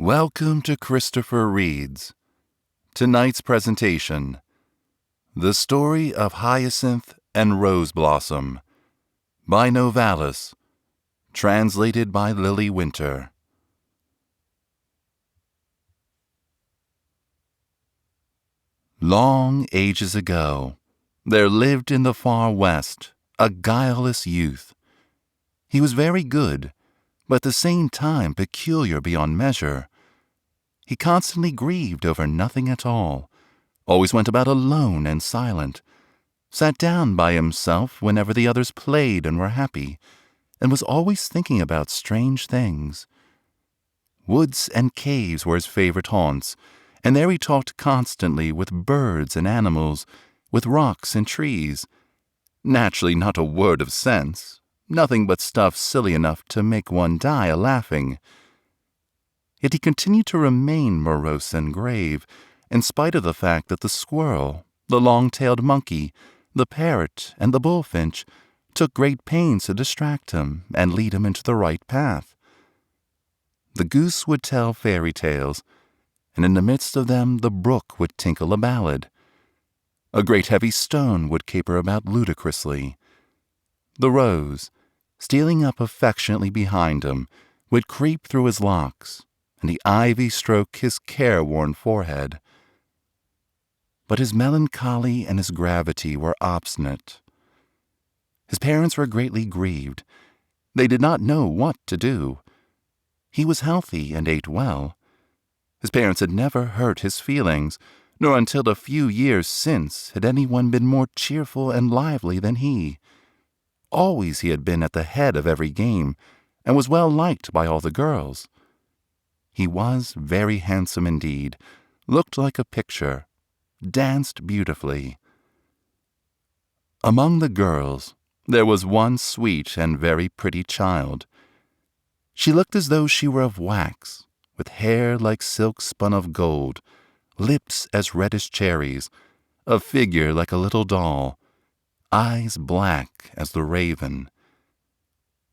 Welcome to Christopher Reads. Tonight's presentation, The Story of Hyacinth and Roseblossom by Novalis, translated by Lily Winter. Long ages ago, there lived in the far west a guileless youth. He was very good, but at the same time peculiar beyond measure. He constantly grieved over nothing at all, always went about alone and silent, sat down by himself whenever the others played and were happy, and was always thinking about strange things. Woods and caves were his favorite haunts, and there he talked constantly with birds and animals, with rocks and trees. Naturally not a word of sense, nothing but stuff silly enough to make one die a-laughing. Yet he continued to remain morose and grave, in spite of the fact that the squirrel, the long-tailed monkey, the parrot, and the bullfinch took great pains to distract him and lead him into the right path. The goose would tell fairy tales, and in the midst of them the brook would tinkle a ballad. A great heavy stone would caper about ludicrously. The rose, stealing up affectionately behind him, would creep through his locks, and the ivy stroke his careworn forehead. But his melancholy and his gravity were obstinate. His parents were greatly grieved. They did not know what to do. He was healthy and ate well. His parents had never hurt his feelings, nor until a few years since had anyone been more cheerful and lively than he. Always he had been at the head of every game, and was well liked by all the girls. He was very handsome indeed, looked like a picture, danced beautifully. Among the girls, there was one sweet and very pretty child. She looked as though she were of wax, with hair like silk spun of gold, lips as red as cherries, a figure like a little doll, eyes black as the raven.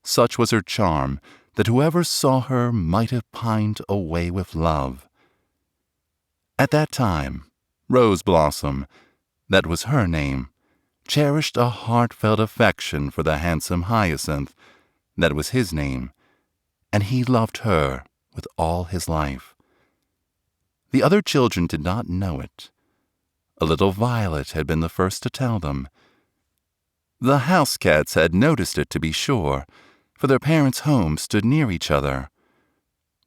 Such was her charm that whoever saw her might have pined away with love. At that time, Roseblossom, that was her name, cherished a heartfelt affection for the handsome Hyacinth, that was his name, and he loved her with all his life. The other children did not know it. A little Violet had been the first to tell them. The house cats had noticed it, to be sure, for their parents' homes stood near each other.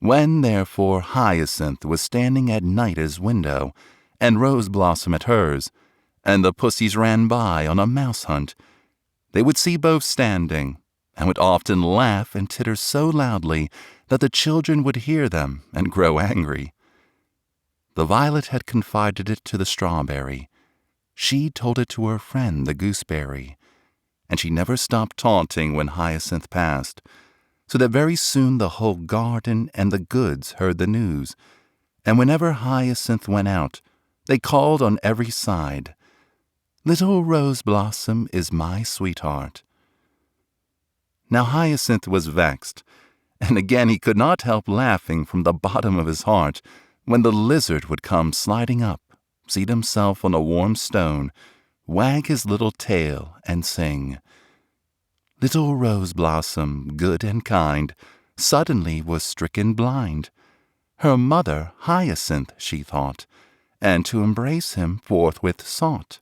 When, therefore, Hyacinth was standing at night at his window, and Roseblossom at hers, and the pussies ran by on a mouse hunt, they would see both standing, and would often laugh and titter so loudly that the children would hear them and grow angry. The violet had confided it to the strawberry. She told it to her friend, the gooseberry, and she never stopped taunting when Hyacinth passed, so that very soon the whole garden and the goods heard the news, and whenever Hyacinth went out, they called on every side, "Little Roseblossom is my sweetheart." Now Hyacinth was vexed, and again he could not help laughing from the bottom of his heart when the lizard would come sliding up, seat himself on a warm stone, wag his little tail, and sing. Little Roseblossom, good and kind, suddenly was stricken blind. Her mother, Hyacinth, she thought, and to embrace him forthwith sought.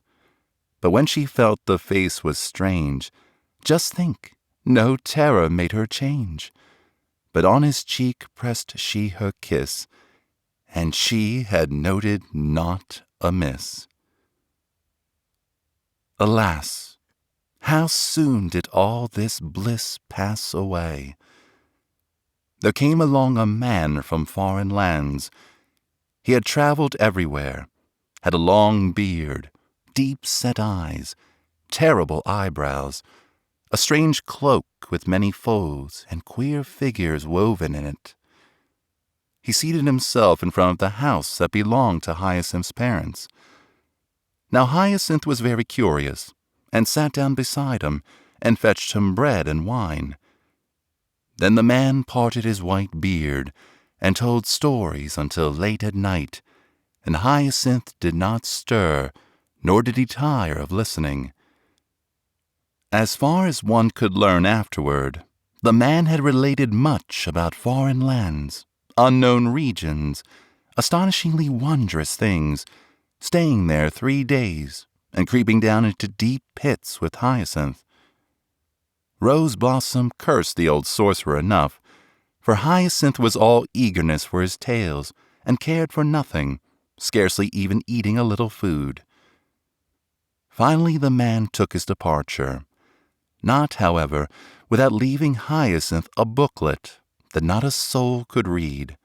But when she felt the face was strange, just think, no terror made her change. But on his cheek pressed she her kiss, and she had noted naught amiss. Alas, how soon did all this bliss pass away! There came along a man from foreign lands. He had traveled everywhere, had a long beard, deep-set eyes, terrible eyebrows, a strange cloak with many folds and queer figures woven in it. He seated himself in front of the house that belonged to Hyacinth's parents. Now Hyacinth was very curious, and sat down beside him, and fetched him bread and wine. Then the man parted his white beard, and told stories until late at night, and Hyacinth did not stir, nor did he tire of listening. As far as one could learn afterward, the man had related much about foreign lands, unknown regions, astonishingly wondrous things, staying there 3 days, and creeping down into deep pits with Hyacinth. Roseblossom cursed the old sorcerer enough, for Hyacinth was all eagerness for his tales, and cared for nothing, scarcely even eating a little food. Finally the man took his departure, not, however, without leaving Hyacinth a booklet that not a soul could read.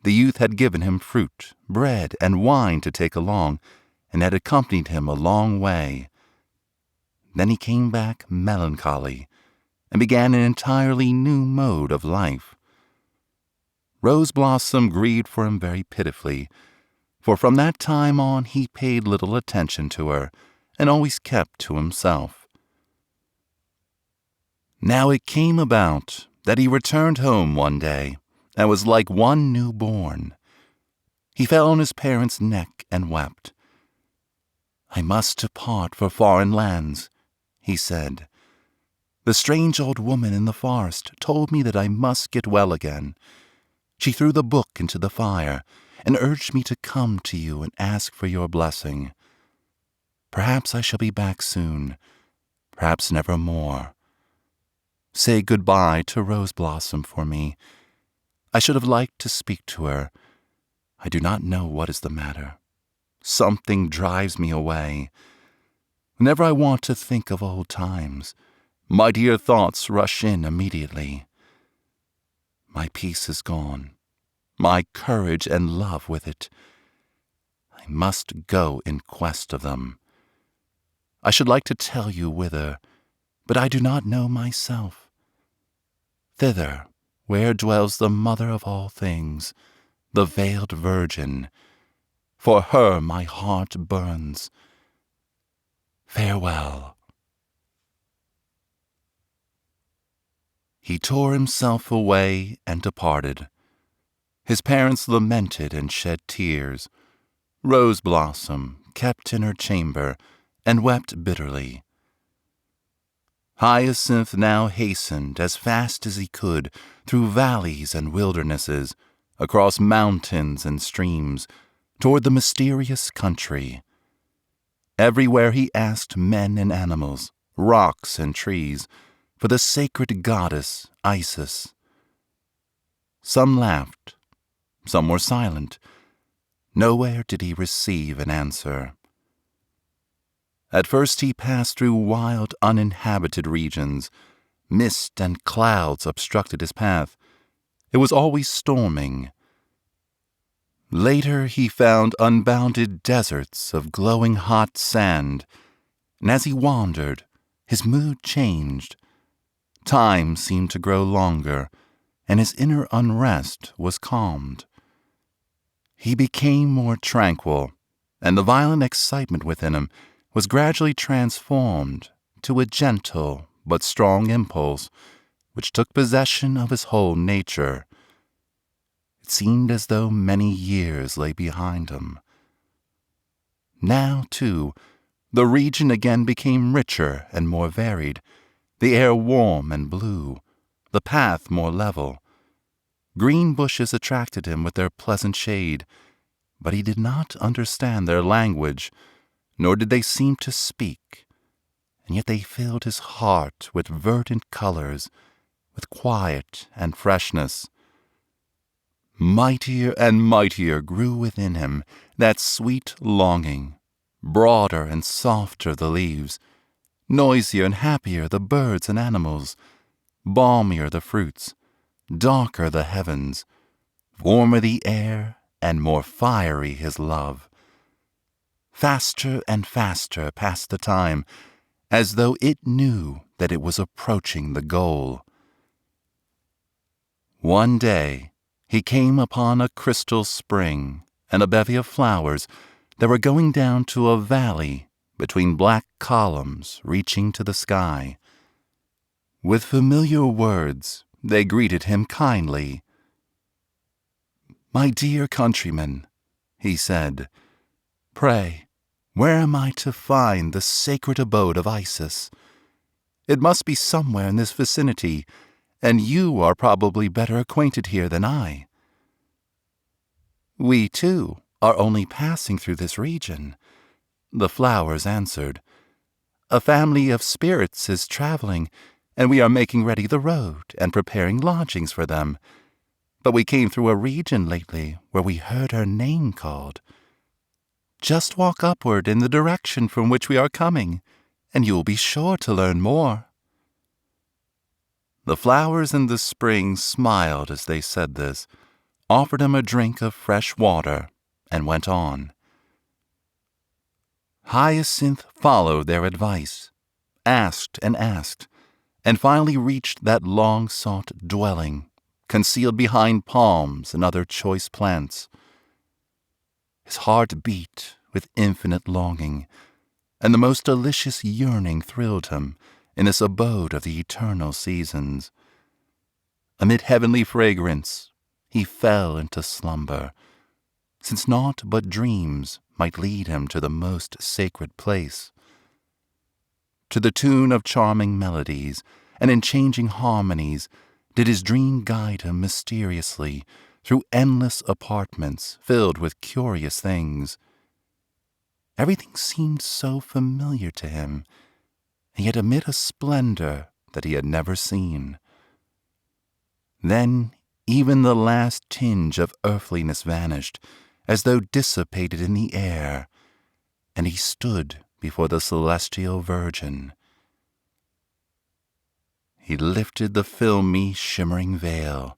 The youth had given him fruit, bread, and wine to take along, and had accompanied him a long way. Then he came back melancholy, and began an entirely new mode of life. Roseblossom grieved for him very pitifully, for from that time on he paid little attention to her, and always kept to himself. Now it came about that he returned home one day, and was like one new-born. He fell on his parents' neck and wept. "I must depart for foreign lands," he said. "The strange old woman in the forest told me that I must get well again. She threw the book into the fire, and urged me to come to you and ask for your blessing. Perhaps I shall be back soon, perhaps never more. Say good-bye to Roseblossom for me. I should have liked to speak to her. I do not know what is the matter. Something drives me away. Whenever I want to think of old times, my dear thoughts rush in immediately. My peace is gone, my courage and love with it. I must go in quest of them. I should like to tell you whither, but I do not know myself. Thither, where dwells the Mother of all things, the veiled Virgin. For her my heart burns. Farewell." He tore himself away and departed. His parents lamented and shed tears. Roseblossom kept in her chamber and wept bitterly. Hyacinth now hastened as fast as he could through valleys and wildernesses, across mountains and streams, toward the mysterious country. Everywhere he asked men and animals, rocks and trees, for the sacred goddess Isis. Some laughed, some were silent. Nowhere did he receive an answer. At first he passed through wild, uninhabited regions. Mist and clouds obstructed his path. It was always storming. Later he found unbounded deserts of glowing hot sand, and as he wandered, his mood changed. Time seemed to grow longer, and his inner unrest was calmed. He became more tranquil, and the violent excitement within him was gradually transformed to a gentle but strong impulse which took possession of his whole nature. It seemed as though many years lay behind him. Now, too, the region again became richer and more varied, the air warm and blue, the path more level. Green bushes attracted him with their pleasant shade, but he did not understand their language, nor did they seem to speak, and yet they filled his heart with verdant colors, with quiet and freshness. Mightier and mightier grew within him that sweet longing, broader and softer the leaves, noisier and happier the birds and animals, balmier the fruits, darker the heavens, warmer the air, and more fiery his love. Faster and faster passed the time, as though it knew that it was approaching the goal. One day he came upon a crystal spring and a bevy of flowers that were going down to a valley between black columns reaching to the sky. With familiar words they greeted him kindly. "My dear countrymen," he said, "pray, where am I to find the sacred abode of Isis? It must be somewhere in this vicinity, and you are probably better acquainted here than I." "We, too, are only passing through this region," the flowers answered. "A family of spirits is traveling, and we are making ready the road and preparing lodgings for them. But we came through a region lately where we heard her name called. Just walk upward in the direction from which we are coming, and you will be sure to learn more." The flowers in the spring smiled as they said this, offered him a drink of fresh water, and went on. Hyacinth followed their advice, asked, and finally reached that long-sought dwelling, concealed behind palms and other choice plants. His heart beat with infinite longing, and the most delicious yearning thrilled him in this abode of the eternal seasons. Amid heavenly fragrance, he fell into slumber, since naught but dreams might lead him to the most sacred place. To the tune of charming melodies and in changing harmonies did his dream guide him mysteriously through endless apartments filled with curious things. Everything seemed so familiar to him, and yet amid a splendor that he had never seen. Then even the last tinge of earthliness vanished, as though dissipated in the air, and he stood before the celestial Virgin. He lifted the filmy, shimmering veil,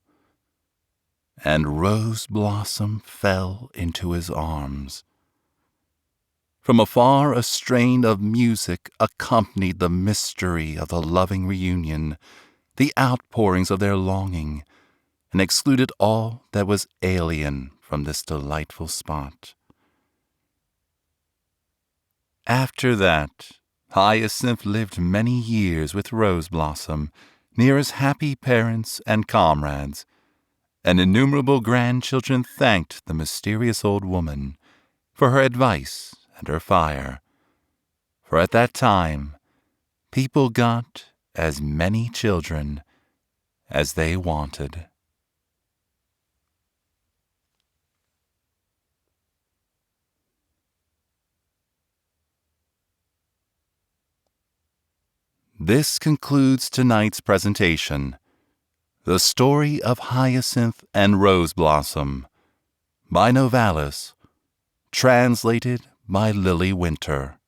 and Roseblossom fell into his arms. From afar a strain of music accompanied the mystery of the loving reunion, the outpourings of their longing, and excluded all that was alien from this delightful spot. After that, Hyacinth lived many years with Roseblossom, near his happy parents and comrades, and innumerable grandchildren thanked the mysterious old woman for her advice and her fire, for at that time people got as many children as they wanted. This concludes tonight's presentation, The Story of Hyacinth and Roseblossom, by Novalis, translated by Lily Winter.